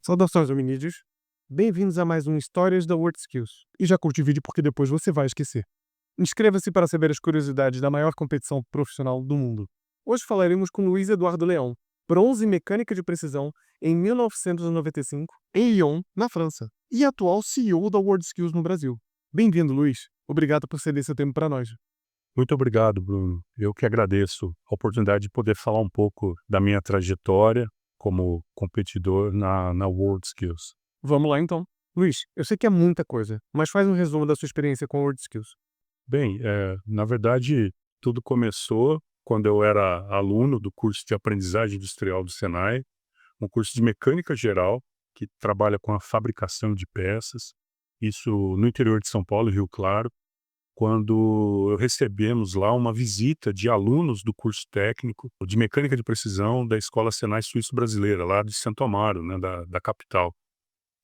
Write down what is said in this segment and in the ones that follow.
Saudações, hominídeos. Bem-vindos a mais um Histórias da WorldSkills. E já curte o vídeo porque depois você vai esquecer. Inscreva-se para saber as curiosidades da maior competição profissional do mundo. Hoje falaremos com Luiz Eduardo Leão, bronze em mecânica de precisão em 1995, em Lyon, na França, e atual CEO da WorldSkills no Brasil. Bem-vindo, Luiz. Obrigado por ceder seu tempo para nós. Muito obrigado, Bruno. Eu que agradeço a oportunidade de poder falar um pouco da minha trajetória como competidor na WorldSkills. Vamos lá então. Luiz, eu sei que é muita coisa, mas faz um resumo da sua experiência com a WorldSkills. Bem, na verdade, tudo começou quando eu era aluno do curso de aprendizagem industrial do Senai, um curso de mecânica geral que trabalha com a fabricação de peças, isso no interior de São Paulo, Rio Claro, quando recebemos lá uma visita de alunos do curso técnico de mecânica de precisão da Escola Senai Suíço Brasileira, lá de Santo Amaro, né, da capital.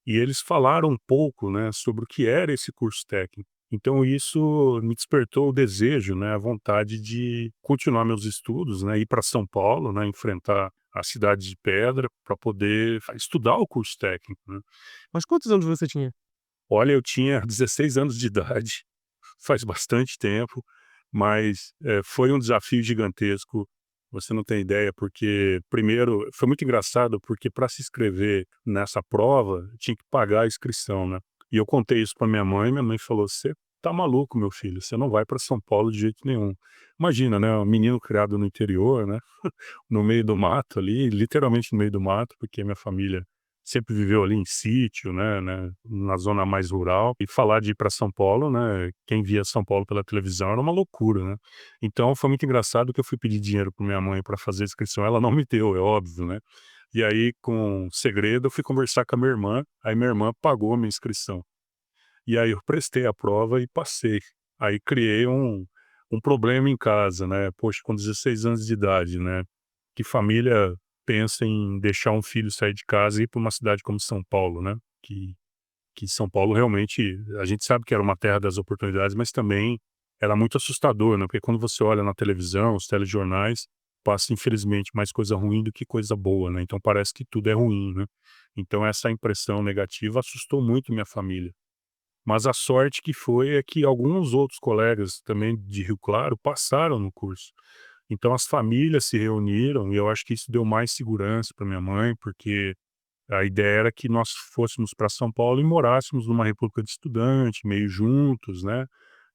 E eles falaram um pouco, né, sobre o que era esse curso técnico. Então isso me despertou o desejo, né, a vontade de continuar meus estudos, né, ir para São Paulo, né, enfrentar a cidade de pedra para poder estudar o curso técnico, né. Mas quantos anos você tinha? Olha, eu tinha 16 anos de idade, faz bastante tempo, mas, foi um desafio gigantesco, você não tem ideia, porque primeiro foi muito engraçado, porque para se inscrever nessa prova, tinha que pagar a inscrição, né. E eu contei isso para minha mãe falou: "Você tá maluco, meu filho, você não vai para São Paulo de jeito nenhum". Imagina, né, um menino criado no interior, né, no meio do mato ali, literalmente no meio do mato, porque minha família sempre viveu ali em sítio, né, na zona mais rural, e falar de ir para São Paulo, né, quem via São Paulo pela televisão era uma loucura, né. Então foi muito engraçado que eu fui pedir dinheiro para minha mãe para fazer a inscrição, ela não me deu, é óbvio, né. E aí, com segredo, eu fui conversar com a minha irmã, aí minha irmã pagou a minha inscrição. E aí eu prestei a prova e passei. Aí criei um problema em casa, né, poxa, com 16 anos de idade, né, que família pensa em deixar um filho sair de casa e ir para uma cidade como São Paulo, né, que São Paulo realmente a gente sabe que era uma terra das oportunidades, mas também era muito assustador, né, porque quando você olha na televisão, os telejornais, passa infelizmente mais coisa ruim do que coisa boa, né, então parece que tudo é ruim, né. Então essa impressão negativa assustou muito minha família. Mas a sorte que foi é que alguns outros colegas também de Rio Claro passaram no curso. Então as famílias se reuniram e eu acho que isso deu mais segurança para minha mãe, porque a ideia era que nós fôssemos para São Paulo e morássemos numa república de estudante, meio juntos, né,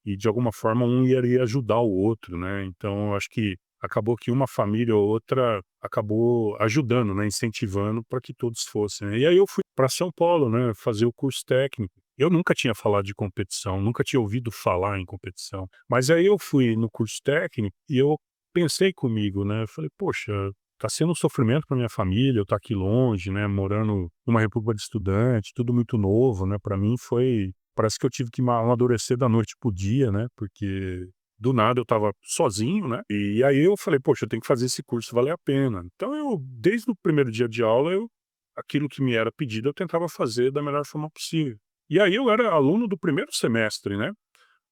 e de alguma forma um iria ajudar o outro, né. Então eu acho que acabou que uma família ou outra acabou ajudando, né, incentivando para que todos fossem, né. E aí eu fui para São Paulo, né, fazer o curso técnico. Eu nunca tinha falado de competição, nunca tinha ouvido falar em competição, mas aí eu fui no curso técnico e eu pensei comigo, né, eu falei: "Poxa, tá sendo um sofrimento para minha família, eu estar aqui longe, né, morando numa república de estudante, tudo muito novo, né, para mim foi parece que eu tive que amadurecer da noite para o dia, né, porque do nada eu estava sozinho, né, e aí eu falei: "Poxa, eu tenho que fazer esse curso valer a pena". Então eu, desde o primeiro dia de aula, aquilo que me era pedido eu tentava fazer da melhor forma possível. E aí eu era aluno do primeiro semestre, né,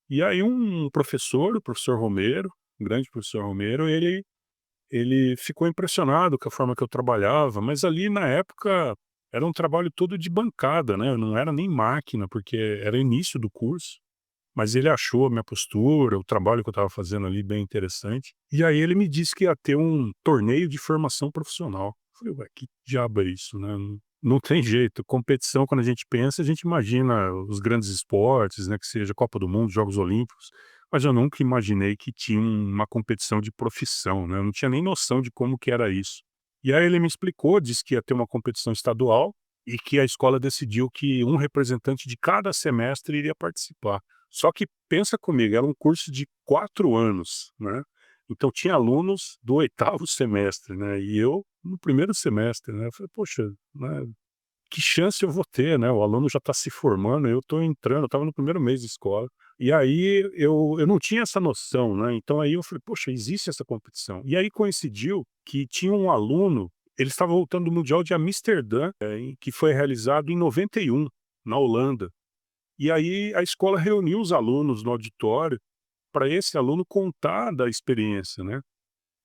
e aí um professor, o professor Romero, o grande professor Romero, ele ficou impressionado com a forma que eu trabalhava, mas ali na época era um trabalho todo de bancada, né, não era nem máquina, porque era início do curso, mas ele achou a minha postura, o trabalho que eu estava fazendo ali bem interessante, e aí ele me disse que ia ter um torneio de formação profissional. Eu falei: "Ué, que diabo é isso, né?" Não tem jeito, competição quando a gente pensa, a gente imagina os grandes esportes, né, que seja Copa do Mundo, Jogos Olímpicos, mas eu nunca imaginei que tinha uma competição de profissão, né, eu não tinha nem noção de como que era isso. E aí ele me explicou, disse que ia ter uma competição estadual e que a escola decidiu que um representante de cada semestre iria participar. Só que pensa comigo, era um curso de 4 anos, né, então tinha alunos do oitavo semestre, né, e eu no primeiro semestre, né, eu falei: "Poxa, né, que chance eu vou ter, né, o aluno já está se formando, eu estou entrando", eu estava no primeiro mês de escola. E aí eu não tinha essa noção, né, então aí eu falei: "Poxa, existe essa competição". E aí coincidiu que tinha um aluno, ele estava voltando do mundial de Amsterdã, que foi realizado em 91, na Holanda. E aí a escola reuniu os alunos no auditório para esse aluno contar da experiência, né.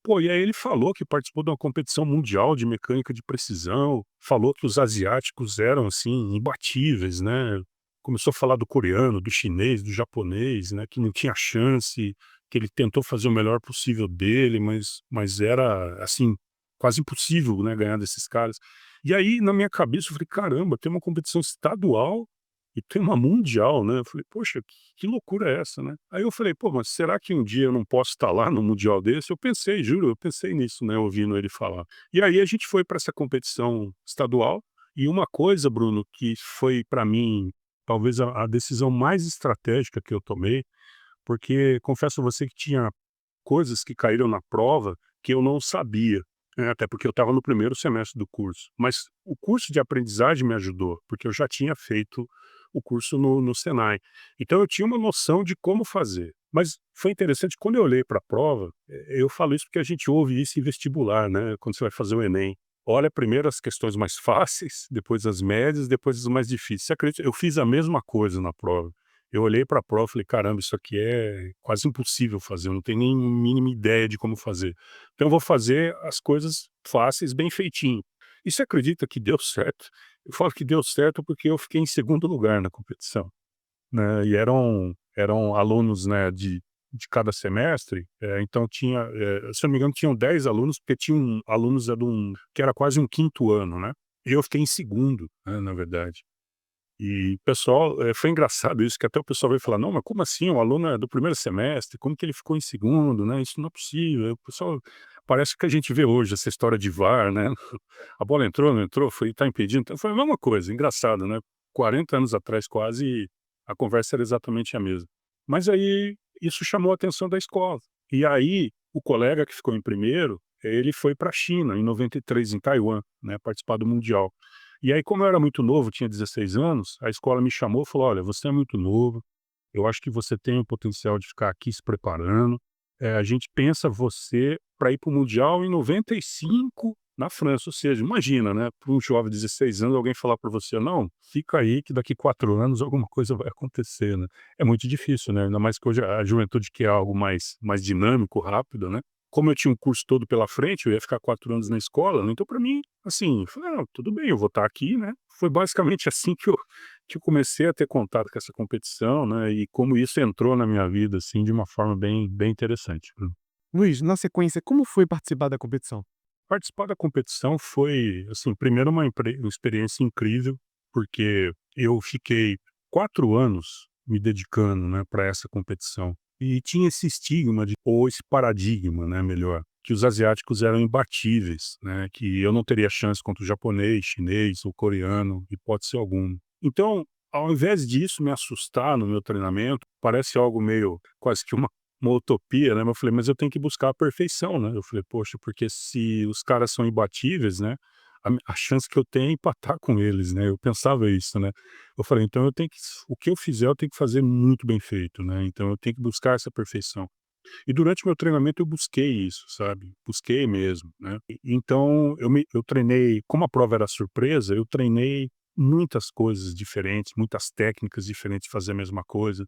Pô, e aí ele falou que participou de uma competição mundial de mecânica de precisão, falou que os asiáticos eram, assim, imbatíveis, né. Começou a falar do coreano, do chinês, do japonês, né, que não tinha chance, que ele tentou fazer o melhor possível dele, mas era, assim, quase impossível, né, ganhar desses caras. E aí, na minha cabeça, eu falei: "Caramba, tem uma competição estadual e tem uma mundial", né. Eu falei: "Poxa, que loucura é essa, né?". Aí eu falei: "Pô, mas será que um dia eu não posso estar lá no mundial desse?". Eu pensei, juro, eu pensei nisso, né, ouvindo ele falar. E aí a gente foi para essa competição estadual, e uma coisa, Bruno, que foi para mim talvez a decisão mais estratégica que eu tomei, porque confesso a você que tinha coisas que caíram na prova que eu não sabia, né, até porque eu estava no primeiro semestre do curso. Mas o curso de aprendizagem me ajudou, porque eu já tinha feito o curso no Senai. Então eu tinha uma noção de como fazer. Mas foi interessante, quando eu olhei para a prova, eu falo isso porque a gente ouve isso em vestibular, né, quando você vai fazer o Enem. Olha primeiro as questões mais fáceis, depois as médias, depois as mais difíceis. Você acredita? Eu fiz a mesma coisa na prova. Eu olhei para a prova e falei: "Caramba, isso aqui é quase impossível fazer, eu não tenho nem mínima ideia de como fazer. Então eu vou fazer as coisas fáceis, bem feitinho". E você acredita que deu certo? Eu falo que deu certo porque eu fiquei em segundo lugar na competição, né, e eram alunos, né, de cada semestre, então tinha, se eu não me engano, tinham 10 alunos, porque tinham alunos de um que era quase um quinto ano, né, e eu fiquei em segundo, né, na verdade. E o pessoal, foi engraçado isso, que até o pessoal veio falar: "Não, mas como assim? O aluno é do primeiro semestre, como que ele ficou em segundo, né? Isso não é possível". O pessoal parece que a gente vê hoje essa história de VAR, né? A bola entrou, não entrou, tá impedindo, então foi a mesma coisa, engraçado, né? 40 anos atrás quase, a conversa era exatamente a mesma. Mas aí, isso chamou a atenção da escola. E aí, o colega que ficou em primeiro, ele foi para a China, em 93, em Taiwan, né, participar do mundial. E aí, como eu era muito novo, tinha 16 anos, a escola me chamou e falou: "Olha, você é muito novo, eu acho que você tem o potencial de ficar aqui se preparando. A gente pensa você para ir para o Mundial em 95 na França". Ou seja, imagina, né, para um jovem de 16 anos, alguém falar para você: "Não, fica aí que daqui 4 anos alguma coisa vai acontecer", né. É muito difícil, né, ainda mais que hoje a juventude quer algo mais dinâmico, rápido, né. Como eu tinha um curso todo pela frente, eu ia ficar 4 anos na escola, né, então para mim, assim, eu falei: "Ah, tudo bem, eu vou estar aqui", né. Foi basicamente assim que eu comecei a ter contato com essa competição, né, e como isso entrou na minha vida, assim, de uma forma bem interessante. Luiz, na sequência, como foi participar da competição? Participar da competição foi, assim, primeiro uma experiência incrível, porque eu fiquei 4 anos me dedicando, né, para essa competição. E tinha esse estigma ou esse paradigma, né, melhor, que os asiáticos eram imbatíveis, né, que eu não teria chance contra o japonês, chinês ou coreano, hipótese alguma. Então, ao invés disso me assustar no meu treinamento, parece algo meio quase que uma utopia, né, mas eu falei: "Mas eu tenho que buscar a perfeição", né, eu falei: "Poxa, porque se os caras são imbatíveis, né, a chance que eu tenho é empatar com eles", né, eu pensava isso, né. Eu falei: "Então eu tenho que o que eu fizer eu tenho que fazer muito bem feito, né, então eu tenho que buscar essa perfeição". E durante o meu treinamento eu busquei isso, sabe, busquei mesmo, né. Então eu treinei, como a prova era surpresa, eu treinei muitas coisas diferentes, muitas técnicas diferentes de fazer a mesma coisa.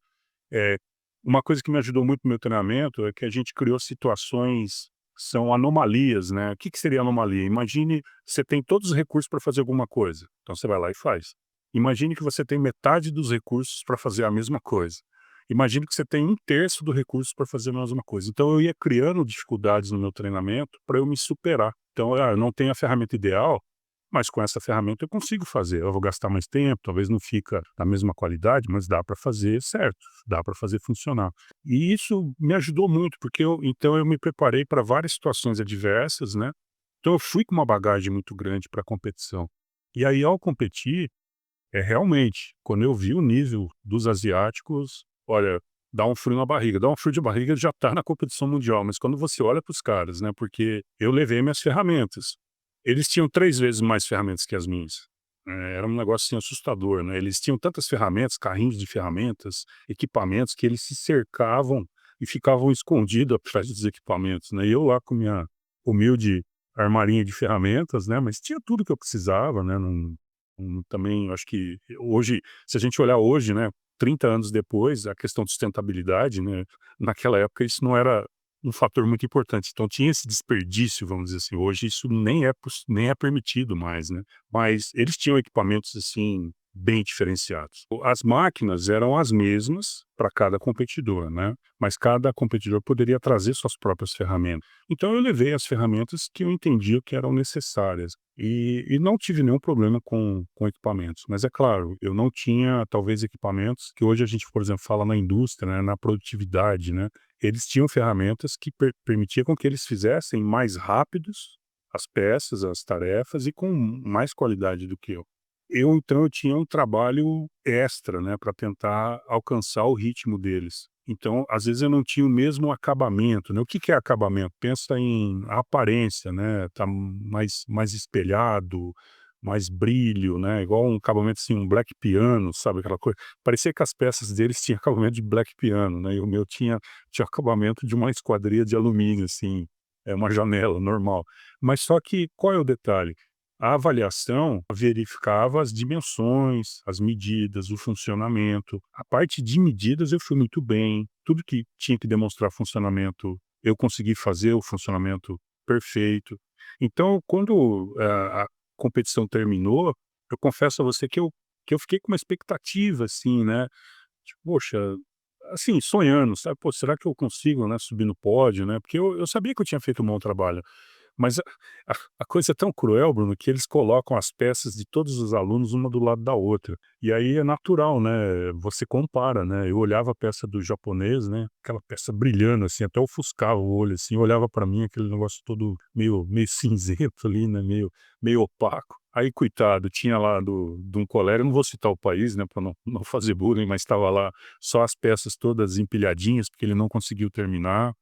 É, uma coisa que me ajudou muito no meu treinamento é que a gente criou situações, são anomalias, né. O que que seria anomalia? Imagine, você tem todos os recursos para fazer alguma coisa, então você vai lá e faz. Imagine que você tem metade dos recursos para fazer a mesma coisa. Imagine que você tem 1/3 do recurso para fazer a mesma coisa. Então eu ia criando dificuldades no meu treinamento para eu me superar. Então, eu não tenho a ferramenta ideal, mas com essa ferramenta eu consigo fazer. Eu vou gastar mais tempo, talvez não fica da mesma qualidade, mas dá para fazer certo, dá para fazer funcionar. E isso me ajudou muito, porque então eu me preparei para várias situações adversas, né. Então eu fui com uma bagagem muito grande para a competição. E aí ao competir, realmente, quando eu vi o nível dos asiáticos, olha, dá um frio na barriga. Dá um frio de barriga de já estar na competição mundial, mas quando você olha para os caras, né, porque eu levei minhas ferramentas. Eles tinham 3 vezes mais ferramentas que as minhas. Era um negócio, assim, assustador, né. Eles tinham tantas ferramentas, carrinhos de ferramentas, equipamentos, que eles se cercavam e ficavam escondidos atrás dos equipamentos, né. E eu lá com minha humilde armarinho de ferramentas, né, mas tinha tudo que eu precisava, né, também acho que hoje, se a gente olhar hoje, né, 30 anos depois, a questão de sustentabilidade, né, naquela época isso um fator muito importante. Então tinha esse desperdício, vamos dizer assim. Hoje isso nem é permitido mais, né. Mas eles tinham equipamentos, assim, bem diferenciados. As máquinas eram as mesmas para cada competidor, né, mas cada competidor poderia trazer suas próprias ferramentas. Então eu levei as ferramentas que eu entendia que eram necessárias. E não tive nenhum problema com equipamentos. Mas é claro, eu não tinha talvez equipamentos que hoje a gente, por exemplo, fala na indústria, né, na produtividade, né. Eles tinham ferramentas que permitia com que eles fizessem mais rápidos as peças, as tarefas e com mais qualidade do que eu. Então eu tinha um trabalho extra, né, para tentar alcançar o ritmo deles. Então, às vezes eu não tinha o mesmo acabamento, né. O que que é acabamento? Pensa em aparência, né, tá mais espelhado, mais brilho, né, igual um acabamento, assim, um black piano, sabe aquela coisa? Parecia que as peças deles tinham acabamento de black piano, né, e o meu tinha acabamento de uma esquadria de alumínio, assim, é uma janela normal. Mas só que qual é o detalhe? A avaliação verificava as dimensões, as medidas, o funcionamento. A parte de medidas eu fui muito bem, tudo que tinha que demonstrar funcionamento, eu consegui fazer o funcionamento perfeito. Então, quando a competição terminou, eu confesso a você que eu fiquei com uma expectativa, assim, né, tipo: "Poxa", assim, sonhando, sabe: "Pô, será que eu consigo, né, subir no pódio", né, porque eu sabia que eu tinha feito um bom trabalho. Mas a coisa é tão cruel, Bruno, que eles colocam as peças de todos os alunos uma do lado da outra. E aí é natural, né, você compara, né. Eu olhava a peça do japonês, né, aquela peça brilhando, assim, até ofuscava o olho, assim, olhava para mim aquele negócio todo meio cinzento ali, né, meio opaco. Aí coitado, tinha lá de um colega, eu não vou citar o país, né, para não fazer bullying, mas estava lá só as peças todas empilhadinhas, porque ele não conseguiu terminar.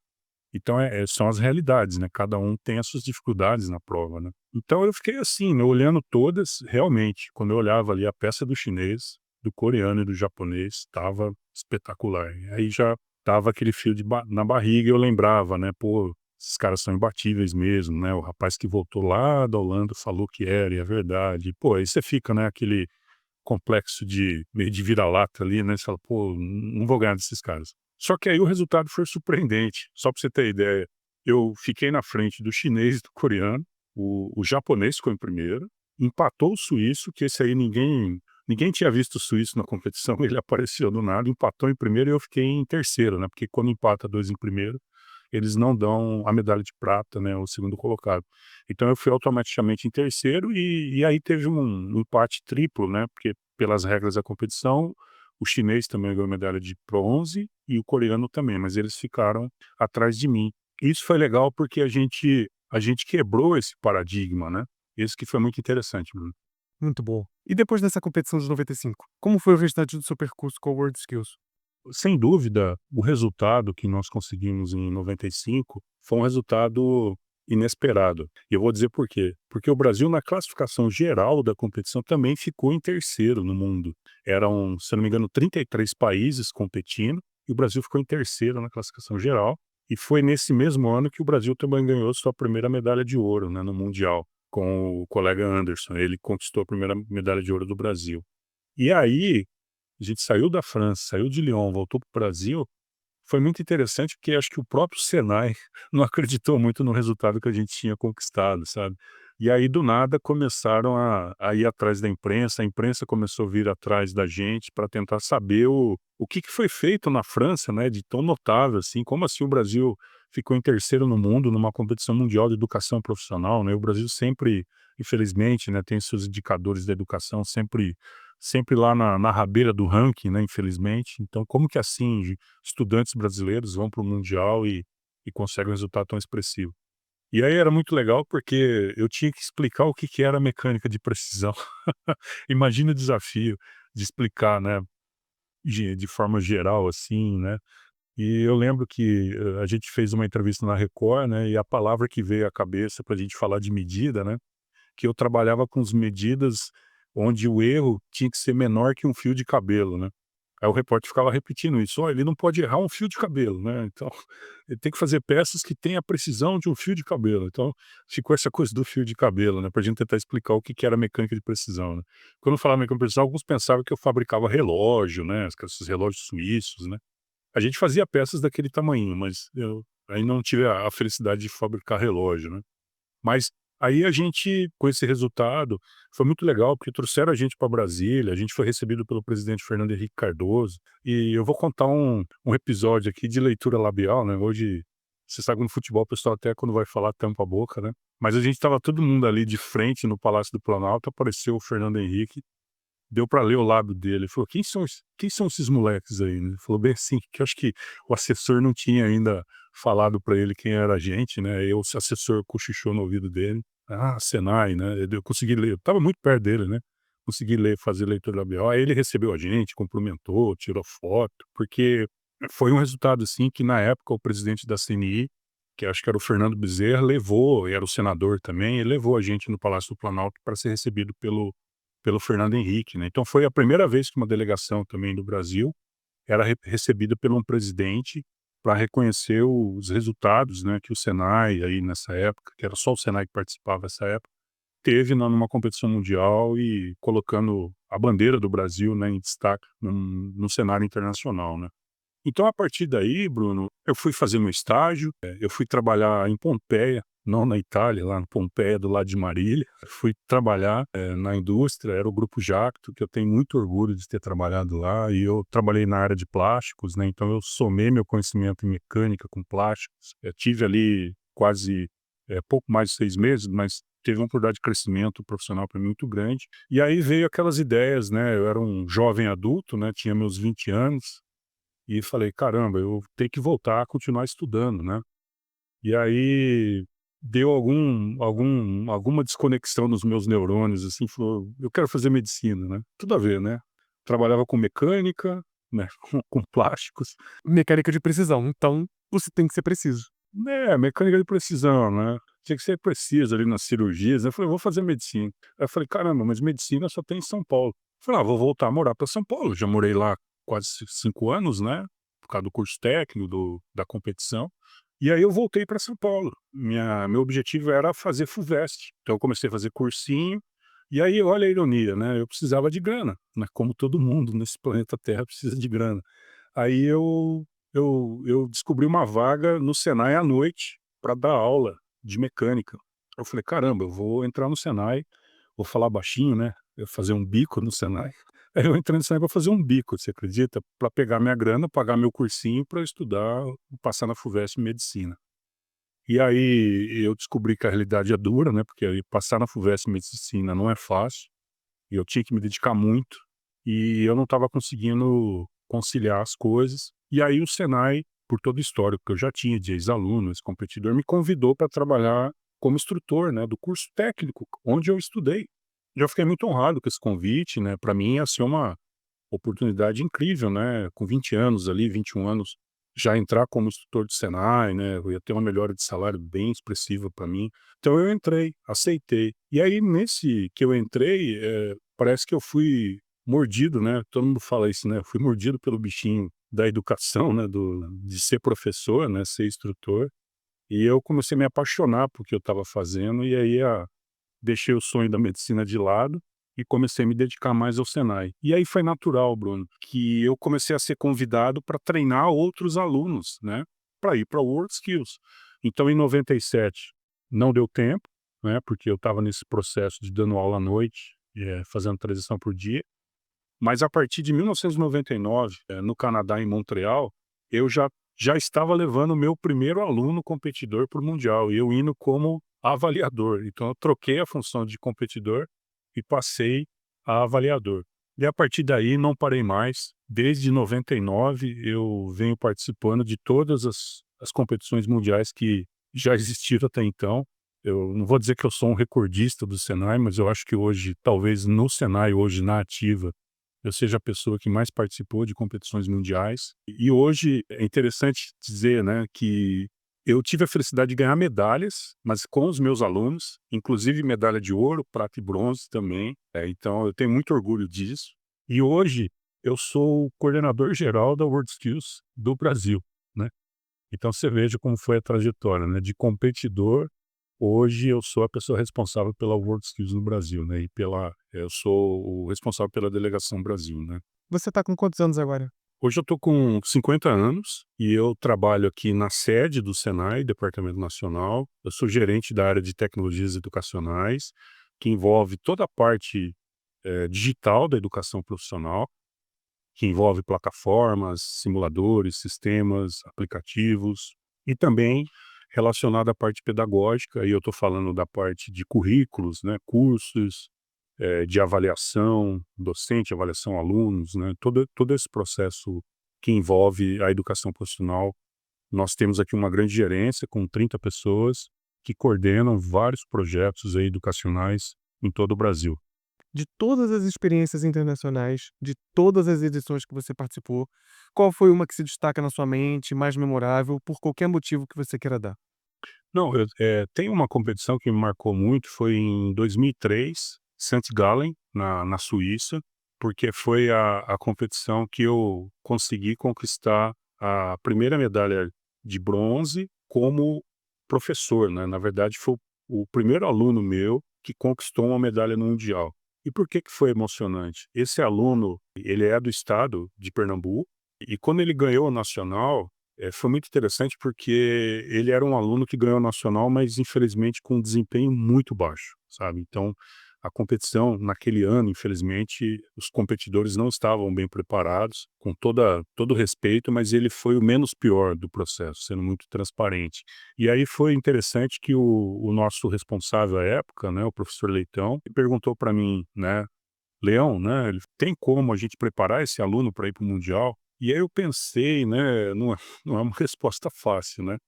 Então são as realidades, né, cada um tem as suas dificuldades na prova, né. Então eu fiquei assim, né, olhando todas, realmente, quando eu olhava ali a peça do chinês, do coreano e do japonês, estava espetacular. E aí já dava aquele frio na barriga e eu lembrava, né, "Pô, esses caras são imbatíveis mesmo, né, o rapaz que voltou lá da Holanda falou que era e é verdade". Pô, aí você fica, né, aquele complexo de meio de vira-lata ali, né, você fala: "Pô, não vou ganhar desses caras". Só que aí o resultado foi surpreendente, só para você ter ideia, eu fiquei na frente do chinês e do coreano, o japonês ficou em primeiro, empatou o suíço, que esse aí ninguém tinha visto o suíço na competição, ele apareceu do nada, empatou em primeiro e eu fiquei em terceiro, né, porque quando empata 2 em primeiro, eles não dão a medalha de prata, né, o segundo colocado. Então eu fui automaticamente em terceiro e aí teve um empate triplo, né, porque pelas regras da competição, o chinês também ganhou medalha de bronze e o coreano também, mas eles ficaram atrás de mim. Isso foi legal porque a gente quebrou esse paradigma, né. Isso que foi muito interessante, Bruno. Muito bom. E depois dessa competição de 95, como foi o restante do seu percurso com o WorldSkills? Sem dúvida, o resultado que nós conseguimos em 95 foi um resultado inesperado. E eu vou dizer por quê. Porque o Brasil, na classificação geral da competição, também ficou em terceiro no mundo. Eram, se eu não me engano, 33 países competindo, e o Brasil ficou em terceiro na classificação geral. E foi nesse mesmo ano que o Brasil também ganhou sua primeira medalha de ouro, né, no Mundial, com o colega Anderson. Ele conquistou a primeira medalha de ouro do Brasil. E aí, a gente saiu da França, saiu de Lyon, voltou para o Brasil, foi muito interessante, porque acho que o próprio Senai não acreditou muito no resultado que a gente tinha conquistado, sabe. E aí do nada começaram a ir atrás da imprensa, a imprensa começou a vir atrás da gente para tentar saber o que que foi feito na França, né, de tão notável assim, como assim o Brasil ficou em terceiro no mundo numa competição mundial de educação profissional, né. O Brasil sempre, infelizmente, né, tem seus indicadores da educação sempre lá na rabeira do ranking, né, infelizmente. Então como que assim estudantes brasileiros vão para o mundial e conseguem um resultado tão expressivo? E aí era muito legal, porque eu tinha que explicar o que que era mecânica de precisão. Imagina o desafio de explicar, né, de forma geral, assim, né. E eu lembro que, a gente fez uma entrevista na Record, né, e a palavra que veio à cabeça para a gente falar de medida, né, que eu trabalhava com as medidas onde o erro tinha que ser menor que um fio de cabelo, né. Aí o repórter ficava repetindo isso: "Ó, ele não pode errar um fio de cabelo, né, então ele tem que fazer peças que tenham a precisão de um fio de cabelo". Então ficou essa coisa do fio de cabelo, né, pra gente tentar explicar o que que era mecânica de precisão, né. Quando eu falava mecânica de precisão, alguns pensavam que eu fabricava relógio, né, esses relógios suíços, né. A gente fazia peças daquele tamanho, mas Aí não tive a felicidade de fabricar relógio, né. Mas aí a gente, com esse resultado, foi muito legal, porque trouxeram a gente para Brasília, a gente foi recebido pelo presidente Fernando Henrique Cardoso, e eu vou contar um episódio aqui de leitura labial, né, hoje, você sabe no futebol o pessoal até quando vai falar tampa a boca, né, mas a gente estava todo mundo ali de frente no Palácio do Planalto, apareceu o Fernando Henrique, deu para ler o lábio dele, ele falou: quem são esses moleques aí?", né, ele falou bem assim, que eu acho que o assessor não tinha ainda falado para ele quem era a gente, né, aí o assessor cochichou no ouvido dele: "Ah, Senai", né, eu consegui ler, eu estava muito perto dele, né, consegui ler, fazer leitura labial, aí ele recebeu a gente, cumprimentou, tirou foto, porque foi um resultado, assim, que na época o presidente da CNI, que acho que era o Fernando Bezerra, levou, e era o senador também, ele levou a gente no Palácio do Planalto para ser recebido pelo Fernando Henrique, né. Então foi a primeira vez que uma delegação também do Brasil era recebida por um presidente para reconhecer os resultados, né, que o Senai aí nessa época, que era só o Senai que participava nessa época, teve numa competição mundial e colocando a bandeira do Brasil, né, em destaque no cenário internacional, né. Então, a partir daí, Bruno, eu fui fazer meu estágio, eu fui trabalhar em Pompeia, não na Itália, lá em Pompeia, do lado de Marília. Fui trabalhar, na indústria, era o Grupo Jacto, que eu tenho muito orgulho de ter trabalhado lá, e eu trabalhei na área de plásticos, né, então eu somei meu conhecimento em mecânica com plásticos. Tive ali quase, pouco mais de 6 meses, mas teve uma oportunidade de crescimento profissional para mim muito grande. E aí veio aquelas ideias, né, eu era um jovem adulto, né, tinha meus 20 anos, e falei: "Caramba, eu tenho que voltar a continuar estudando", né. E aí deu alguma desconexão nos meus neurônios, assim, falou: "Eu quero fazer medicina", né. Tudo a ver, né. Trabalhava com mecânica, né, com plásticos. Mecânica de precisão, então você tem que ser preciso. É, mecânica de precisão, né. Tinha que ser preciso ali nas cirurgias, eu falei: "Vou fazer medicina". Aí eu falei: "Caramba, mas medicina só tem em São Paulo". Falei: "Ah, vou voltar a morar para São Paulo", já morei lá quase 5 anos, né, por causa do curso técnico, da competição. E aí eu voltei para São Paulo. Meu objetivo era fazer FUVEST, então eu comecei a fazer cursinho, e aí olha a ironia, né, eu precisava de grana, né, como todo mundo nesse planeta Terra precisa de grana. Aí eu descobri uma vaga no Senai à noite para dar aula de mecânica. Eu falei: "Caramba, eu vou entrar no Senai, vou falar baixinho, né, eu fazer um bico no Senai". Aí eu entrei no Senai para fazer um bico, você acredita? Para pegar minha grana, pagar meu cursinho para eu estudar, passar na FUVEST em medicina. E aí eu descobri que a realidade é dura, né, porque aí passar na FUVEST em medicina não é fácil, e eu tinha que me dedicar muito, e eu não estava conseguindo conciliar as coisas. E aí o Senai, por todo o histórico que eu já tinha de ex-aluno, ex-competidor, me convidou para trabalhar como instrutor, né, do curso técnico onde eu estudei. Já fiquei muito honrado com esse convite, né, para mim ia ser uma oportunidade incrível, né, com 20 anos ali, 21 anos, já entrar como instrutor do Senai, né, eu ia ter uma melhora de salário bem expressiva para mim. Então eu entrei, aceitei. E aí nesse que eu entrei, parece que eu fui mordido, né, todo mundo fala isso, né, eu fui mordido pelo bichinho da educação, né, de ser professor, né, ser instrutor, e eu comecei a me apaixonar por que eu estava fazendo, e aí deixei o sonho da medicina de lado e comecei a me dedicar mais ao Senai. E aí foi natural, Bruno, que eu comecei a ser convidado para treinar outros alunos, né, para ir para o WorldSkills. Então em 97 não deu tempo, né, porque eu estava nesse processo de dando aula à noite, fazendo transição por dia, mas a partir de 1999, no Canadá, em Montreal, eu já estava levando o meu primeiro aluno competidor para o mundial, e eu indo como avaliador. Então eu troquei a função de competidor e passei a avaliador. E a partir daí não parei mais. Desde 99 eu venho participando de todas as competições mundiais que já existiram até então. Eu não vou dizer que eu sou um recordista do Senai, mas eu acho que hoje, talvez no Senai, hoje na ativa, eu seja a pessoa que mais participou de competições mundiais. E hoje é interessante dizer, né, que eu tive a felicidade de ganhar medalhas, mas com os meus alunos, inclusive medalha de ouro, prata e bronze também. Então eu tenho muito orgulho disso. E hoje eu sou o coordenador geral da WorldSkills do Brasil, né. Então você veja como foi a trajetória, né, de competidor, hoje eu sou a pessoa responsável pela WorldSkills no Brasil, né, eu sou o responsável pela delegação Brasil, né. Você tá com quantos anos agora? Hoje eu estou com 50 anos e eu trabalho aqui na sede do Senai, Departamento Nacional. Eu sou gerente da área de tecnologias educacionais, que envolve toda a parte digital da educação profissional, que envolve plataformas, simuladores, sistemas, aplicativos e também relacionado à parte pedagógica. E eu estou falando da parte de currículos, né, cursos, de avaliação docente, avaliação alunos, né, todo esse processo que envolve a educação profissional. Nós temos aqui uma grande gerência com 30 pessoas que coordenam vários projetos aí educacionais em todo o Brasil. De todas as experiências internacionais, de todas as edições que você participou, qual foi uma que se destaca na sua mente, mais memorável, por qualquer motivo que você queira dar? Não, tem uma competição que me marcou muito, foi em 2003, St. Gallen, na Suíça, porque foi a competição que eu consegui conquistar a primeira medalha de bronze como professor, né? Na verdade, foi o primeiro aluno meu que conquistou uma medalha no Mundial. E por que que foi emocionante? Esse aluno, ele é do estado de Pernambuco, e quando ele ganhou o nacional, foi muito interessante porque ele era um aluno que ganhou o nacional, mas infelizmente com um desempenho muito baixo, sabe. Então, a competição naquele ano, infelizmente, os competidores não estavam bem preparados, com todo o respeito, mas ele foi o menos pior do processo, sendo muito transparente. E aí foi interessante que o nosso responsável à época, né, o professor Leitão, ele perguntou para mim, né: "Leão, né, ele tem como a gente preparar esse aluno para ir para o mundial?" E aí eu pensei, né, não é uma resposta fácil, né.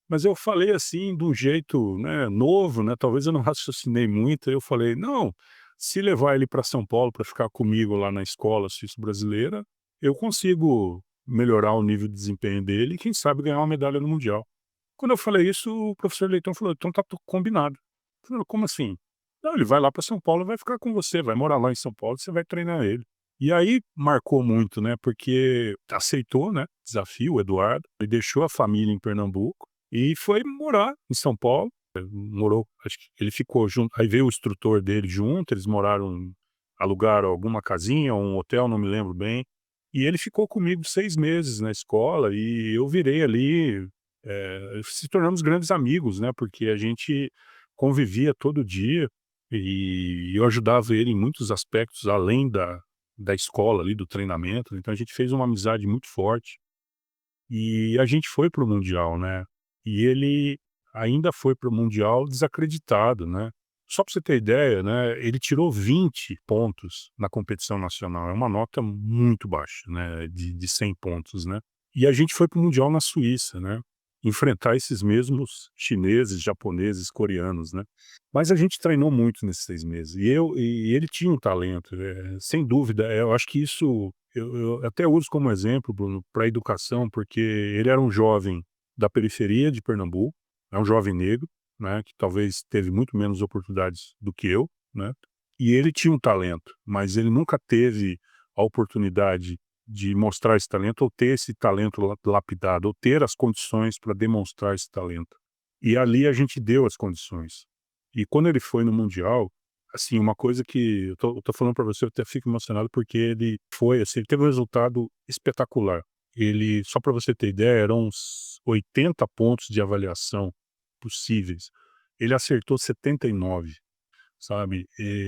Mas eu falei assim de um jeito, né, novo, né, talvez eu não raciocinei muito, eu falei: "Não, se levar ele para São Paulo para ficar comigo lá na escola suíço-brasileira, eu consigo melhorar o nível de desempenho dele e quem sabe ganhar uma medalha no mundial". Quando eu falei isso, o professor Leitão falou: "Então tá combinado". Eu falei: "Como assim?". "Não, ele vai lá para São Paulo, vai ficar com você, vai morar lá em São Paulo, você vai treinar ele". E aí marcou muito, né, porque aceitou, né, desafio, o Eduardo, ele deixou a família em Pernambuco e foi morar em São Paulo. Morou, acho que ele ficou junto, aí veio o instrutor dele junto, eles moraram, alugaram alguma casinha ou um hotel, não me lembro bem, e ele ficou comigo 6 meses na escola e eu virei ali, se tornamos grandes amigos, né, porque a gente convivia todo dia e eu ajudava ele em muitos aspectos além da escola ali, do treinamento, então a gente fez uma amizade muito forte. E a gente foi para o mundial, né, e ele ainda foi para o mundial desacreditado, né. Só para você ter ideia, né, ele tirou 20 pontos na competição nacional, é uma nota muito baixa, né, de 100 pontos, né. E a gente foi para o mundial na Suíça, né, enfrentar esses mesmos chineses, japoneses, coreanos, né. Mas a gente treinou muito nesses 6 meses, e ele tinha um talento, sem dúvida, eu acho que isso eu até uso como exemplo, Bruno, para a educação, porque ele era um jovem da periferia de Pernambuco, é um jovem negro, né, que talvez teve muito menos oportunidades do que eu, né, e ele tinha um talento, mas ele nunca teve a oportunidade de mostrar esse talento ou ter esse talento lapidado, ou ter as condições para demonstrar esse talento. E ali a gente deu as condições. E quando ele foi no mundial, assim, uma coisa que eu tô falando para você, eu até fico emocionado, porque ele foi, assim, ele teve um resultado espetacular. Ele, só para você ter ideia, eram uns 80 pontos de avaliação possíveis. Ele acertou 79, sabe.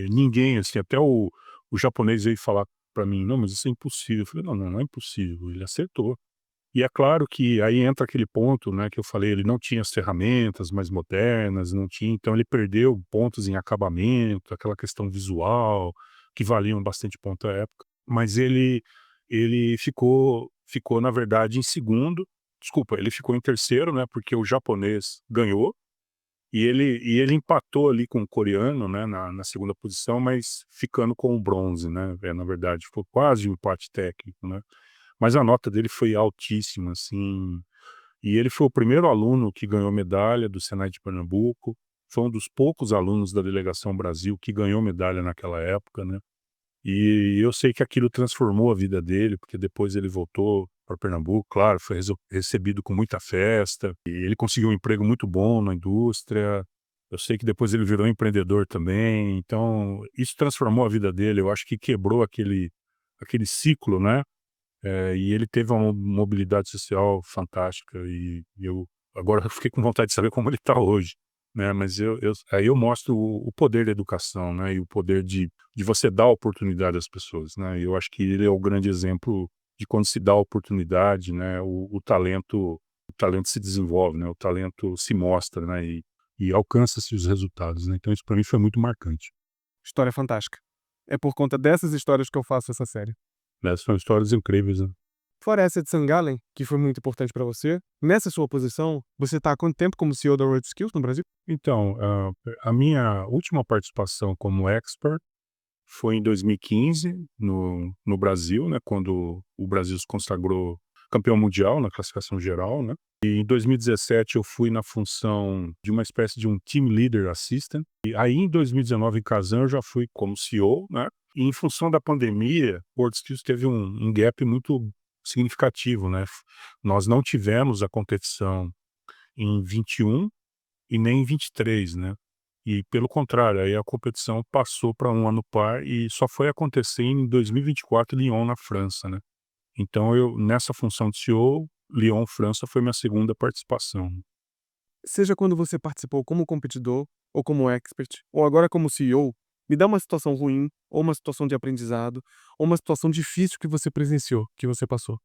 Ninguém, assim, até o japonês veio falar para mim: "Não, mas isso é impossível". Eu falei: "Não, não, não é impossível, ele acertou". E é claro que aí entra aquele ponto, né, que eu falei, ele não tinha as ferramentas mais modernas, não tinha, então ele perdeu pontos em acabamento, aquela questão visual, que valiam bastante ponto à época, mas ele ficou na verdade em segundo, desculpa, ele ficou em terceiro, né, porque o japonês ganhou, e ele empatou ali com o coreano, né, na segunda posição, mas ficando com o bronze, né, na verdade, foi quase um empate técnico, né. Mas a nota dele foi altíssima, assim, e ele foi o primeiro aluno que ganhou medalha do Senai de Pernambuco, foi um dos poucos alunos da delegação Brasil que ganhou medalha naquela época, né. E eu sei que aquilo transformou a vida dele, porque depois ele voltou para Pernambuco, claro, foi recebido com muita festa, e ele conseguiu um emprego muito bom na indústria. Eu sei que depois ele virou empreendedor também, então isso transformou a vida dele, eu acho que quebrou aquele ciclo, né, e ele teve uma mobilidade social fantástica e eu agora eu fiquei com vontade de saber como ele está hoje, né, mas aí eu mostro o poder da educação, né, e o poder de você dar oportunidade às pessoas, né, e eu acho que ele é o grande exemplo de quando se dá oportunidade, né, o talento se desenvolve, né, o talento se mostra, né, e alcança-se os resultados, né, então isso para mim foi muito marcante, História fantástica. É por conta dessas histórias que eu faço essa série. né, são histórias incríveis, né. Fora essa de St. Gallen, que foi muito importante para você, nessa sua posição, você está há quanto tempo como CEO da WorldSkills no Brasil? Então, a minha última participação como expert foi em 2015 no Brasil, né, quando o Brasil se consagrou campeão mundial na classificação geral, né. E em 2017 eu fui na função de uma espécie de um team leader assistant, e aí em 2019 em Kazan eu já fui como CEO, né. E em função da pandemia, o WorldSkills teve um gap muito significativo, né. Nós não tivemos a competição em 21 e nem em 23, né. E pelo contrário, aí a competição passou para um ano par e só foi acontecer em 2024 em Lyon, na França, né. Então eu nessa função de CEO, Lyon, França, foi minha segunda participação. Seja quando você participou como competidor, ou como expert, ou agora como CEO, me dá uma situação ruim, ou uma situação de aprendizado, ou uma situação difícil que você presenciou, que você passou.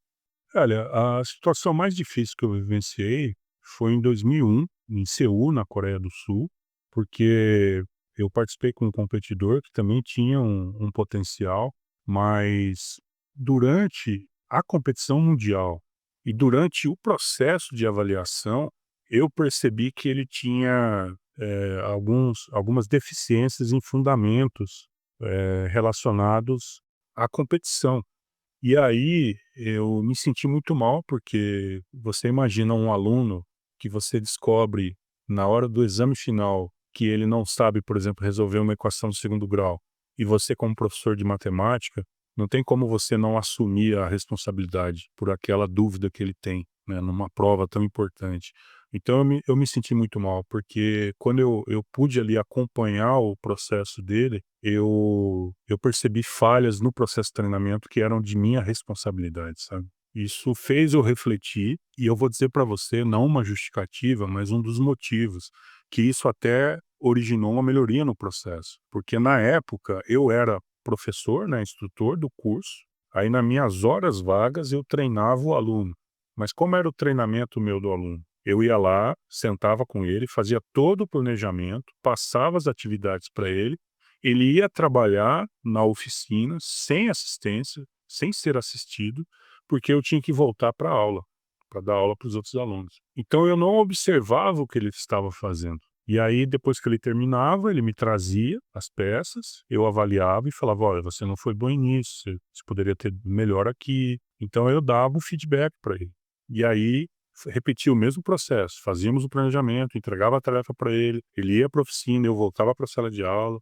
Olha, a situação mais difícil que eu vivenciei foi em 2001, em Seul, na Coreia do Sul, porque eu participei com um competidor que também tinha um potencial, mas durante a competição mundial e durante o processo de avaliação, eu percebi que ele tinha algumas deficiências em fundamentos relacionados à competição. E aí, eu me senti muito mal, porque você imagina um aluno que você descobre na hora do exame final que ele não sabe, por exemplo, resolver uma equação de segundo grau, e você como professor de matemática, não tem como você não assumir a responsabilidade por aquela dúvida que ele tem, né, numa prova tão importante. Então eu me senti muito mal, porque quando eu pude ali acompanhar o processo dele, eu percebi falhas no processo de treinamento que eram de minha responsabilidade, sabe. Isso fez eu refletir, e eu vou dizer para você, não uma justificativa, mas um dos motivos, que isso até originou uma melhoria no processo. Porque na época eu era professor, né, instrutor do curso, aí nas minhas horas vagas eu treinava o aluno. Mas como era o treinamento meu do aluno? Eu ia lá, sentava com ele, fazia todo o planejamento, passava as atividades para ele ia trabalhar na oficina sem assistência, sem ser assistido, porque eu tinha que voltar para a aula, para dar aula para os outros alunos. Então eu não observava o que ele estava fazendo. E aí, depois que ele terminava, ele me trazia as peças, eu avaliava e falava: olha, você não foi bom nisso, você poderia ter melhor aqui. Então eu dava o feedback para ele. E aí repetia o mesmo processo, fazíamos o planejamento, entregava a tarefa para ele ia para a oficina, eu voltava para a sala de aula.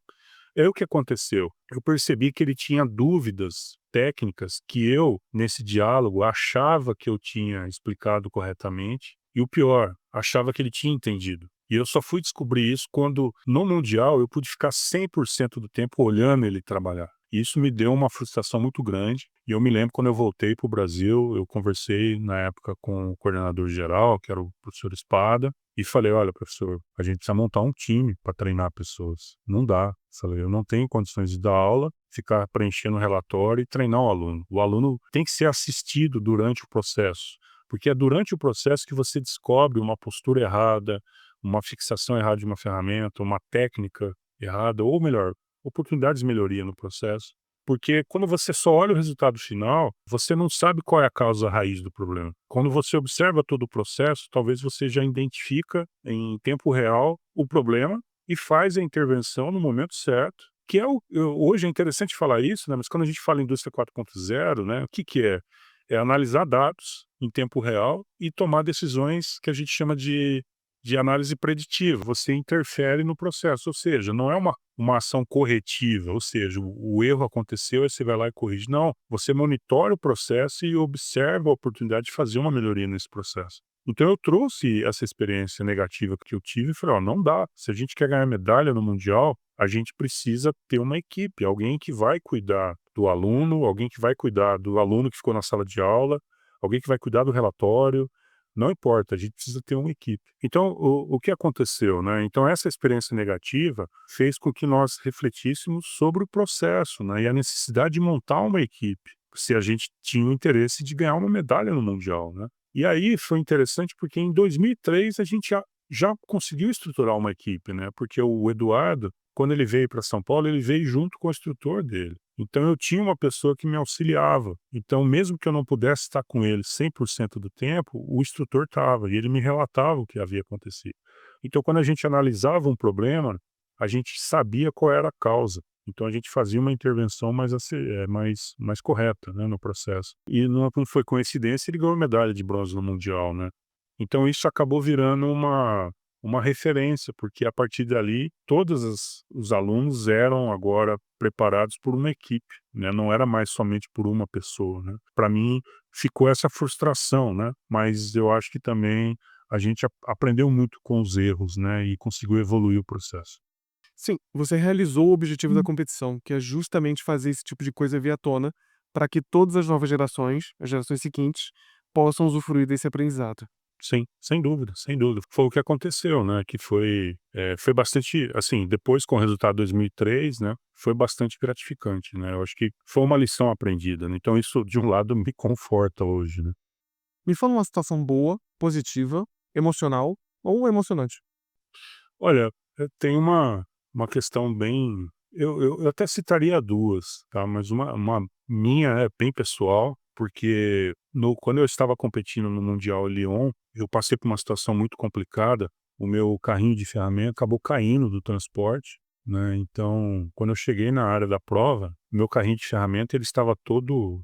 Aí o que aconteceu? Eu percebi que ele tinha dúvidas técnicas que eu, nesse diálogo, achava que eu tinha explicado corretamente, e o pior, achava que ele tinha entendido. E eu só fui descobrir isso quando, no Mundial, eu pude ficar 100% do tempo olhando ele trabalhar. E isso me deu uma frustração muito grande. E eu me lembro quando eu voltei para o Brasil, eu conversei na época com o coordenador geral, que era o professor Espada, e falei: olha, professor, a gente precisa montar um time para treinar pessoas. Não dá. Falei: eu não tenho condições de dar aula, ficar preenchendo relatório e treinar o aluno. O aluno tem que ser assistido durante o processo, porque é durante o processo que você descobre uma postura errada, uma fixação errada de uma ferramenta, uma técnica errada, ou melhor, oportunidades de melhoria no processo. Porque quando você só olha o resultado final, você não sabe qual é a causa raiz do problema. Quando você observa todo o processo, talvez você já identifica em tempo real o problema e faz a intervenção no momento certo, que é hoje é interessante falar isso, né, mas quando a gente fala indústria 4.0, né, o que que é? É analisar dados em tempo real e tomar decisões que a gente chama de análise preditiva. Você interfere no processo, ou seja, não é uma ação corretiva, ou seja, o erro aconteceu e você vai lá e corrige. Não, você monitora o processo e observa a oportunidade de fazer uma melhoria nesse processo. Então eu trouxe essa experiência negativa que eu tive e falei: ó, não dá. Se a gente quer ganhar medalha no Mundial, a gente precisa ter uma equipe, alguém que vai cuidar do aluno, alguém que vai cuidar do aluno que ficou na sala de aula, alguém que vai cuidar do relatório, não importa, a gente precisa ter uma equipe. Então, o que aconteceu, né? Então, essa experiência negativa fez com que nós refletíssemos sobre o processo, né? E a necessidade de montar uma equipe, se a gente tinha o interesse de ganhar uma medalha no Mundial, né? E aí foi interessante porque em 2003 a gente já conseguiu estruturar uma equipe, né? Porque o Eduardo, quando ele veio para São Paulo, ele veio junto com o instrutor dele. Então eu tinha uma pessoa que me auxiliava. Então, mesmo que eu não pudesse estar com ele 100% do tempo, o instrutor estava e ele me relatava o que havia acontecido. Então, quando a gente analisava um problema, a gente sabia qual era a causa. Então a gente fazia uma intervenção mais correta, né, no processo. E não foi coincidência, ele ganhou medalha de bronze no Mundial, né. Então isso acabou virando uma referência, porque a partir dali todos os alunos eram agora preparados por uma equipe, né, não era mais somente por uma pessoa, né. Para mim ficou essa frustração, né, mas eu acho que também a gente aprendeu muito com os erros, né, e conseguiu evoluir o processo. Sim, você realizou o objetivo da competição, que é justamente fazer esse tipo de coisa vir à tona, para que todas as novas gerações, as gerações seguintes, possam usufruir desse aprendizado. Sim, sem dúvida, sem dúvida. Foi o que aconteceu, né, que foi bastante assim, depois com o resultado de 2003, né, foi bastante gratificante, né, eu acho que foi uma lição aprendida, né, então isso de um lado me conforta hoje, né. Me fala uma situação boa, positiva, emocional ou emocionante. Olha, tem uma questão bem eu até citaria 2, tá, mas uma minha é bem pessoal, porque quando eu estava competindo no Mundial Lyon, eu passei por uma situação muito complicada, o meu carrinho de ferramenta acabou caindo do transporte, né, então quando eu cheguei na área da prova, meu carrinho de ferramenta ele estava todo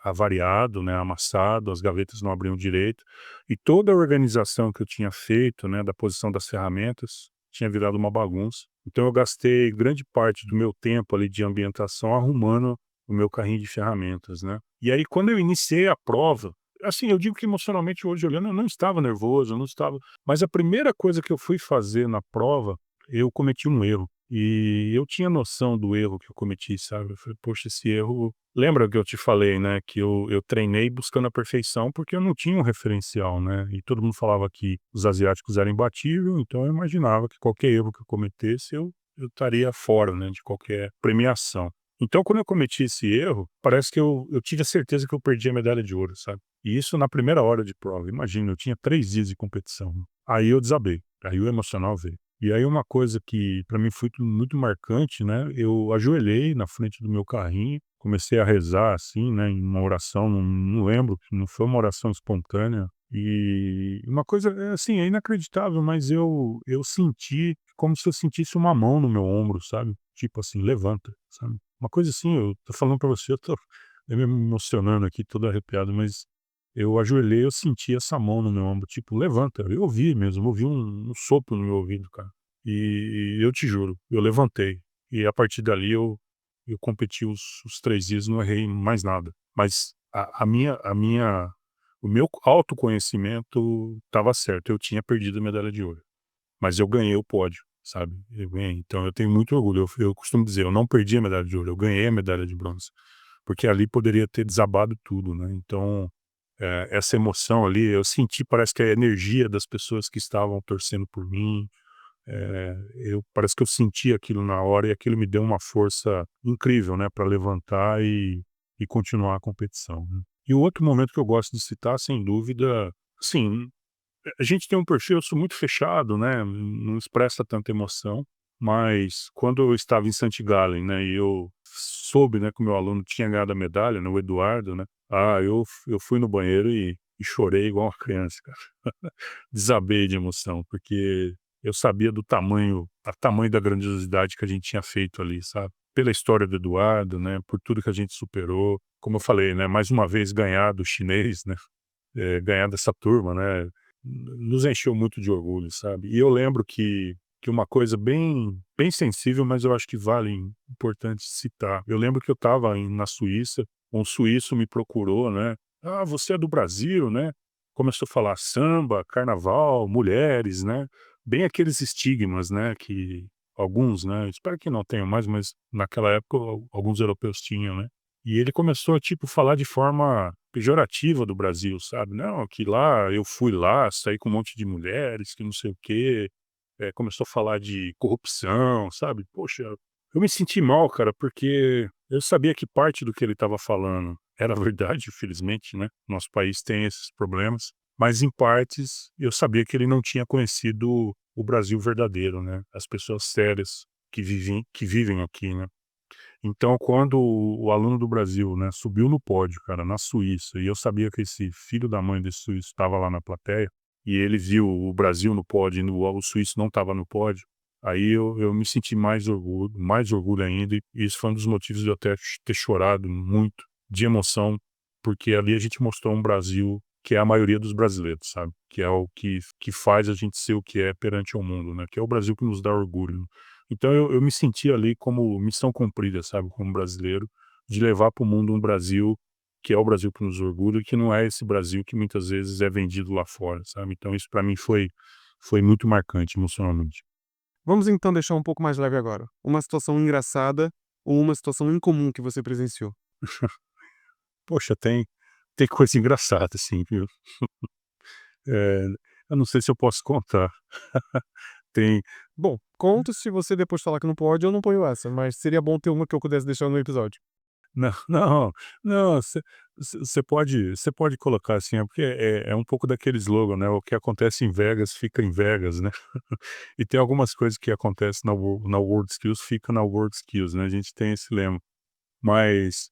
avariado, né, amassado, as gavetas não abriam direito, e toda a organização que eu tinha feito, né, da posição das ferramentas, tinha virado uma bagunça. Então eu gastei grande parte do meu tempo ali de ambientação arrumando o meu carrinho de ferramentas, né. E aí quando eu iniciei a prova, assim, eu digo que emocionalmente hoje olhando eu não estava nervoso, eu não estava, mas a primeira coisa que eu fui fazer na prova, eu cometi um erro. E eu tinha noção do erro que eu cometi, sabe. Eu falei: "Poxa, esse erro". Lembra que eu te falei, né, que eu treinei buscando a perfeição, porque eu não tinha um referencial, né, e todo mundo falava que os asiáticos eram imbatível, então eu imaginava que qualquer erro que eu cometesse eu estaria fora, né, de qualquer premiação. Então quando eu cometi esse erro, parece que eu tive a certeza que eu perdi a medalha de ouro, sabe. E isso na primeira hora de prova, imagina, eu tinha 3 dias de competição. Aí eu desabei, aí o emocional veio. E aí uma coisa que para mim foi muito marcante, né, eu ajoelhei na frente do meu carrinho, comecei a rezar, assim, né, em uma oração, não lembro, não foi uma oração espontânea, e uma coisa, assim, é inacreditável, mas eu senti como se eu sentisse uma mão no meu ombro, sabe, tipo assim: "Levanta", sabe. Uma coisa assim, eu tô falando pra você, eu tô me emocionando aqui, todo arrepiado, mas eu ajoelhei, eu senti essa mão no meu ombro, tipo: "Levanta". Eu ouvi mesmo, ouvi um sopro no meu ouvido, cara. E eu te juro, eu levantei. E a partir dali eu competi os 3 dias, não errei mais nada. Mas o meu autoconhecimento estava certo, eu tinha perdido a medalha de ouro, mas eu ganhei o pódio, sabe, eu ganhei. Então eu tenho muito orgulho, eu costumo dizer: "Eu não perdi a medalha de ouro, eu ganhei a medalha de bronze", porque ali poderia ter desabado tudo, né. Então, essa emoção ali, eu senti, parece que a energia das pessoas que estavam torcendo por mim, eu parece que eu senti aquilo na hora e aquilo me deu uma força incrível, né, para levantar e continuar a competição, né. E o outro momento que eu gosto de citar, sem dúvida, assim, a gente tem um perfil, eu sou muito fechado, né, não expressa tanta emoção, mas quando eu estava em St. Gallen, né, e eu soube, né, que o meu aluno tinha ganhado a medalha, né, o Eduardo, né, eu fui no banheiro e chorei igual uma criança, cara. Desabei de emoção, porque eu sabia do tamanho da grandiosidade que a gente tinha feito ali, sabe. Pela história do Eduardo, né, por tudo que a gente superou, como eu falei, né, mais uma vez ganhar do chinês, né, ganhar dessa turma, né, nos encheu muito de orgulho, sabe. E eu lembro que uma coisa bem sensível, mas eu acho que vale importante citar. Eu lembro que eu estava na Suíça, um suíço me procurou, né: "Ah, você é do Brasil, né?" Começou a falar samba, carnaval, mulheres, né, bem aqueles estigmas, né, que alguns, né, espero que não tenham mais, mas naquela época alguns europeus tinham, né. E ele começou a, tipo, falar de forma pejorativa do Brasil, sabe. "Não, que lá eu fui lá, saí com um monte de mulheres, que não sei o quê". Começou a falar de corrupção, sabe. Poxa, eu me senti mal, cara, porque eu sabia que parte do que ele estava falando era verdade, infelizmente, né, nosso país tem esses problemas, mas em partes eu sabia que ele não tinha conhecido o Brasil verdadeiro, né, as pessoas sérias que vivem aqui, né. Então quando o aluno do Brasil, né, subiu no pódio, cara, na Suíça, e eu sabia que esse filho da mãe desse suíço estava lá na plateia, e ele viu o Brasil no pódio e o suíço não estava no pódio, aí eu me senti mais orgulho ainda, e isso foi um dos motivos de eu até ter chorado muito, de emoção, porque ali a gente mostrou um Brasil que é a maioria dos brasileiros, sabe, que é o que faz a gente ser o que é perante o mundo, né, que é o Brasil que nos dá orgulho. Então eu me senti ali como missão cumprida, sabe, como brasileiro, de levar para o mundo um Brasil que é o Brasil que nos orgulha e que não é esse Brasil que muitas vezes é vendido lá fora, sabe. Então isso para mim foi muito marcante emocionalmente. Vamos então deixar um pouco mais leve agora. Uma situação engraçada ou uma situação incomum que você presenciou. Poxa, tem coisa engraçada assim, viu. Eh, eu não sei se eu posso contar. Tem Bom, conto se você depois falar que não pode, eu não ponho essa, mas seria bom ter uma que eu pudesse deixar no episódio. não, não, não, você pode colocar assim, porque é um pouco daquele slogan, né, o que acontece em Vegas fica em Vegas, né. E tem algumas coisas que acontecem na World Skills, fica na World Skills, né, a gente tem esse lema. Mas,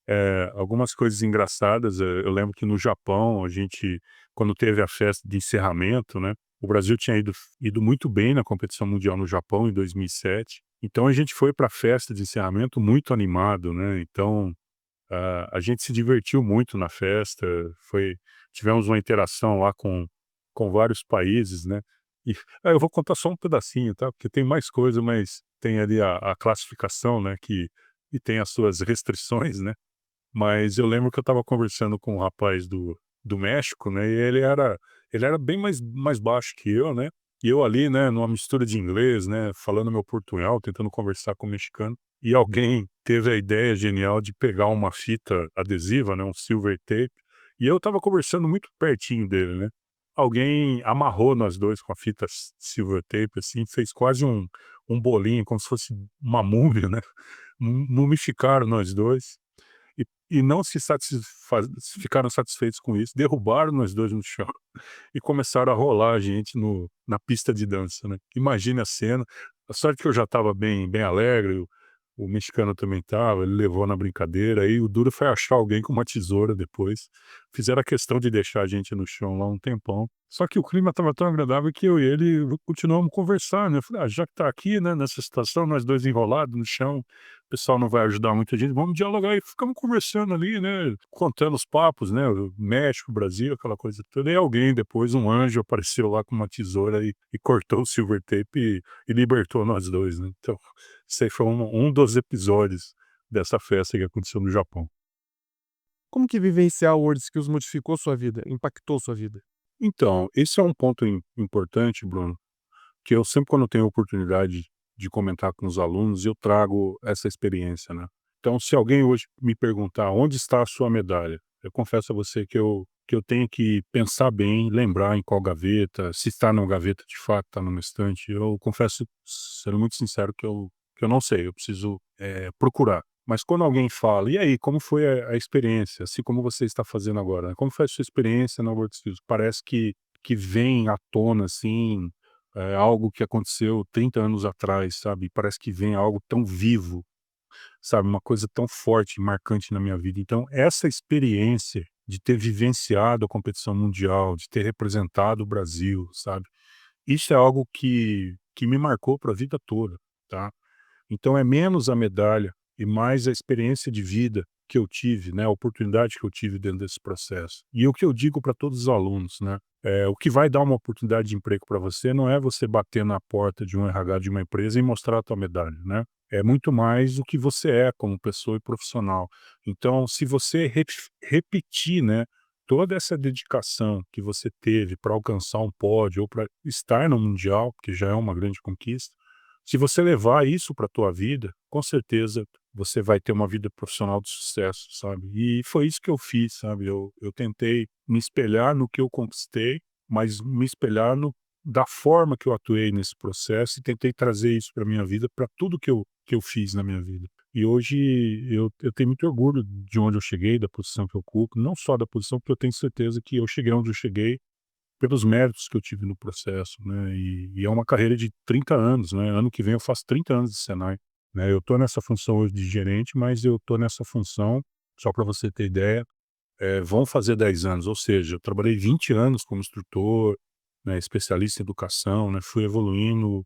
algumas coisas engraçadas, eu lembro que no Japão a gente, quando teve a festa de encerramento, né, o Brasil tinha ido muito bem na competição mundial no Japão em 2007, então a gente foi para a festa de encerramento muito animado, né, então a gente se divertiu muito na festa, tivemos uma interação lá com vários países, né. E eu vou contar só um pedacinho, tá, porque tem mais coisa, mas tem ali a classificação, né, que tem as suas restrições, né. Mas eu lembro que eu estava conversando com um rapaz do México, né, e ele era bem mais baixo que eu, né, e eu ali, né, numa mistura de inglês, né, falando meu portunhol, tentando conversar com o mexicano, e alguém teve a ideia genial de pegar uma fita adesiva, né, um silver tape, e eu estava conversando muito pertinho dele, né. Alguém amarrou nós 2 com a fita silver tape, assim, fez quase um bolinho, como se fosse uma múmia, né, mumificaram nós 2. E não se ficaram satisfeitos com isso, derrubaram nós 2 no chão e começaram a rolar a gente na pista de dança, né. Imagine a cena, a sorte que eu já estava bem alegre, o mexicano também estava, ele levou na brincadeira, aí o duro foi achar alguém com uma tesoura depois. Fizeram a questão de deixar a gente no chão lá um tempão, só que o clima estava tão agradável que eu e ele continuamos conversar, né. Eu falei: "Ah, já que tá aqui, né, nessa situação, nós 2 enrolados no chão, o pessoal não vai ajudar muita gente, vamos dialogar", e ficamos conversando ali, né, contando os papos, né, o México, Brasil, aquela coisa toda, e alguém depois, um anjo apareceu lá com uma tesoura e cortou o silver tape e libertou nós 2, né. Então, isso aí foi um dos episódios dessa festa que aconteceu no Japão. Como que vivenciar o World Skills modificou sua vida, impactou sua vida? Então, esse é um ponto importante, Bruno, que eu sempre, quando tenho oportunidade de comentar com os alunos, eu trago essa experiência, né. Então, se alguém hoje me perguntar: "Onde está a sua medalha?", eu confesso a você que eu tenho que pensar bem, lembrar em qual gaveta, se está numa gaveta, de fato, está numa estante. Eu confesso, sendo muito sincero, que eu não sei, eu preciso, procurar. Mas quando alguém fala: "E aí, como foi a experiência?", assim como você está fazendo agora, né, como foi a sua experiência na World Skills? Parece que vem à tona, assim, algo que aconteceu 30 anos atrás, sabe, parece que vem algo tão vivo, sabe, uma coisa tão forte e marcante na minha vida. Então essa experiência de ter vivenciado a competição mundial, de ter representado o Brasil, sabe, isso é algo que me marcou para a vida toda, tá. Então é menos a medalha e mais a experiência de vida que eu tive, né, a oportunidade que eu tive dentro desse processo. E o que eu digo para todos os alunos, né, o que vai dar uma oportunidade de emprego para você não é você bater na porta de um RH de uma empresa e mostrar a tua medalha, né. É muito mais o que você é como pessoa e profissional. Então, se você repetir, né, toda essa dedicação que você teve para alcançar um pódio ou para estar no mundial, que já é uma grande conquista, Se você levar isso para a tua vida, com certeza você vai ter uma vida profissional de sucesso, sabe. E foi isso que eu fiz, sabe. Eu tentei me espelhar no que eu conquistei, mas me espelhar no da forma que eu atuei nesse processo e tentei trazer isso para minha vida, para tudo que eu fiz na minha vida. E hoje eu tenho muito orgulho de onde eu cheguei, da posição que eu ocupo, não só da posição, porque eu tenho certeza que eu cheguei onde eu cheguei pelos méritos que eu tive no processo, né, e é uma carreira de 30 anos, né, ano que vem eu faço 30 anos de Senai, né, eu estou nessa função hoje de gerente, mas eu estou nessa função, só para você ter ideia, vão fazer 10 anos, ou seja, eu trabalhei 20 anos como instrutor, né, especialista em educação, né, fui evoluindo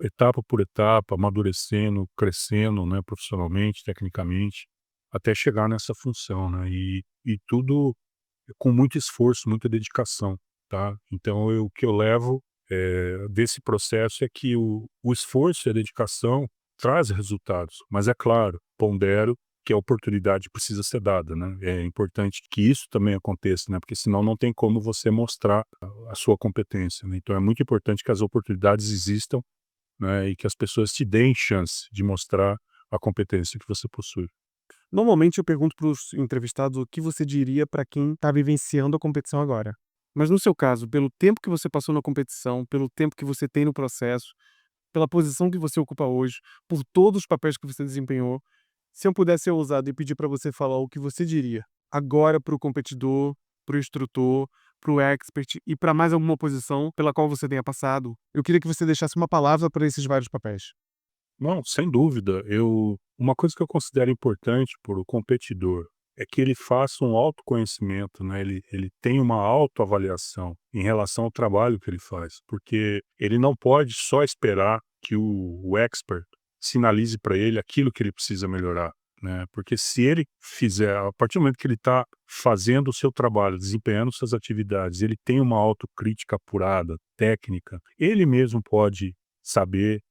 etapa por etapa, amadurecendo, crescendo, né, profissionalmente, tecnicamente, até chegar nessa função, né, e tudo com muito esforço, muita dedicação, tá. Então o que eu levo, desse processo é que o esforço e a dedicação traz resultados, mas é claro, pondero que a oportunidade precisa ser dada, né. É importante que isso também aconteça, né, porque senão não tem como você mostrar a sua competência, né. Então é muito importante que as oportunidades existam, né, e que as pessoas te deem chance de mostrar a competência que você possui. Normalmente eu pergunto para os entrevistados o que você diria para quem está vivenciando a competição agora. Mas no seu caso, pelo tempo que você passou na competição, pelo tempo que você tem no processo, pela posição que você ocupa hoje, por todos os papéis que você desempenhou, se eu pudesse ser ousado e pedir para você falar o que você diria agora para o competidor, para o instrutor, para o expert e para mais alguma posição pela qual você tenha passado, eu queria que você deixasse uma palavra para esses vários papéis. Não, sem dúvida. Uma coisa que eu considero importante para o competidor é que ele faça um autoconhecimento, né? Ele tem uma autoavaliação em relação ao trabalho que ele faz, porque ele não pode só esperar que o expert sinalize para ele aquilo que ele precisa melhorar, né? Porque se ele fizer, a partir do momento que ele está fazendo o seu trabalho, desempenhando suas atividades, ele tem uma autocrítica apurada, técnica, ele mesmo pode saber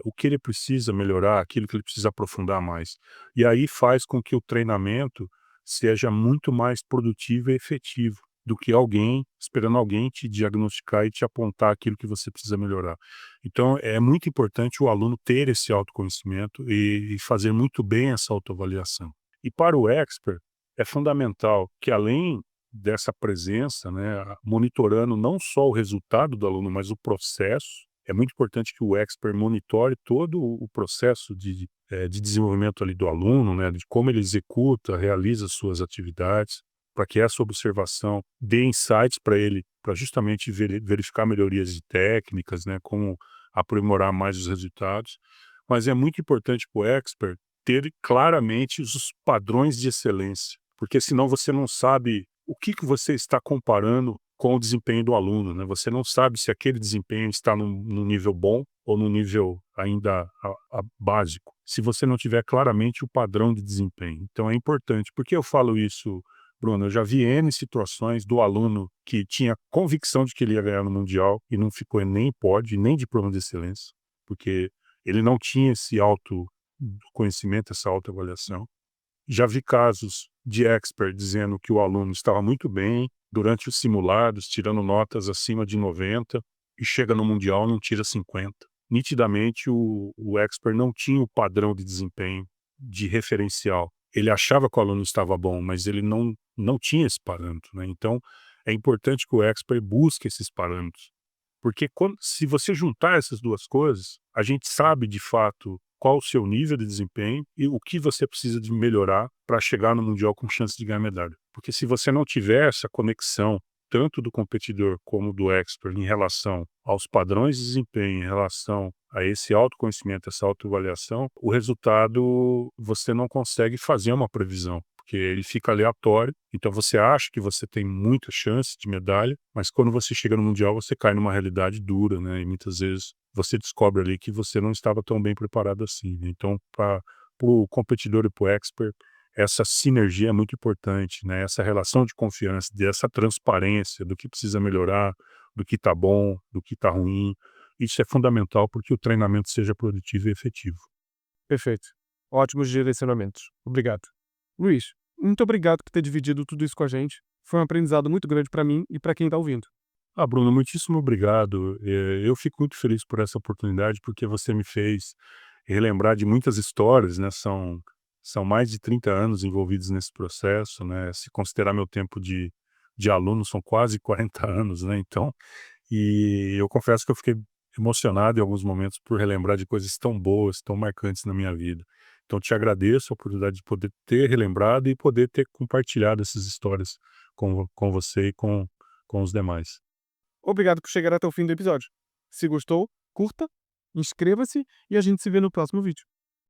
o que ele precisa melhorar, aquilo que ele precisa aprofundar mais. E aí faz com que o treinamento seja muito mais produtivo e efetivo do que alguém esperando alguém te diagnosticar e te apontar aquilo que você precisa melhorar. Então é muito importante o aluno ter esse autoconhecimento e fazer muito bem essa autoavaliação. E para o expert, é fundamental que além dessa presença, né, monitorando não só o resultado do aluno, mas o processo, é muito importante que o expert monitore todo o processo de desenvolvimento ali do aluno, né, de como ele executa, realiza suas atividades, para que essa observação dê insights para ele, para justamente verificar melhorias de técnicas, né, como aprimorar mais os resultados. Mas é muito importante para o expert ter claramente os padrões de excelência, porque senão você não sabe o que você está comparando com o desempenho do aluno, né? Você não sabe se aquele desempenho está num nível bom ou num nível ainda básico, se você não tiver claramente o padrão de desempenho. Então é importante. Por que eu falo isso, Bruno? Eu já vi N situações do aluno que tinha convicção de que ele ia ganhar no Mundial e não ficou nem em pódio, nem diploma de excelência, porque ele não tinha esse autoconhecimento, essa autoavaliação. Já vi casos de expert dizendo que o aluno estava muito bem durante os simulados, tirando notas acima de 90 e chega no mundial e não tira 50. Nitidamente o expert não tinha o padrão de desempenho de referencial. Ele achava que o aluno estava bom, mas ele não tinha esse parâmetro, né. Então, é importante que o expert busque esses parâmetros. Porque se você juntar essas 2 coisas, a gente sabe de fato qual o seu nível de desempenho e o que você precisa de melhorar para chegar no mundial com chance de ganhar medalha. Porque se você não tiver essa conexão, tanto do competidor como do expert, em relação aos padrões de desempenho, em relação a esse autoconhecimento, essa autoavaliação, o resultado você não consegue fazer uma previsão, porque ele fica aleatório. Então você acha que você tem muita chance de medalha, mas quando você chega no mundial você cai numa realidade dura, né? E muitas vezes você descobre ali que você não estava tão bem preparado assim, né? Então, para o competidor e para o expert, essa sinergia é muito importante, né? Essa relação de confiança, dessa transparência do que precisa melhorar, do que está bom, do que está ruim. Isso é fundamental porque o treinamento seja produtivo e efetivo. Perfeito. Ótimos direcionamentos. Obrigado. Luiz, muito obrigado por ter dividido tudo isso com a gente. Foi um aprendizado muito grande para mim e para quem está ouvindo. Ah, Bruno, muitíssimo obrigado. Eu fico muito feliz por essa oportunidade, porque você me fez relembrar de muitas histórias, né? São mais de 30 anos envolvidos nesse processo, né? Se considerar meu tempo de aluno, são quase 40 anos, né? Então, e eu confesso que eu fiquei emocionado em alguns momentos por relembrar de coisas tão boas, tão marcantes na minha vida. Então, te agradeço a oportunidade de poder ter relembrado e poder ter compartilhado essas histórias com você e com os demais. Obrigado por chegar até o fim do episódio. Se gostou, curta, inscreva-se e a gente se vê no próximo vídeo.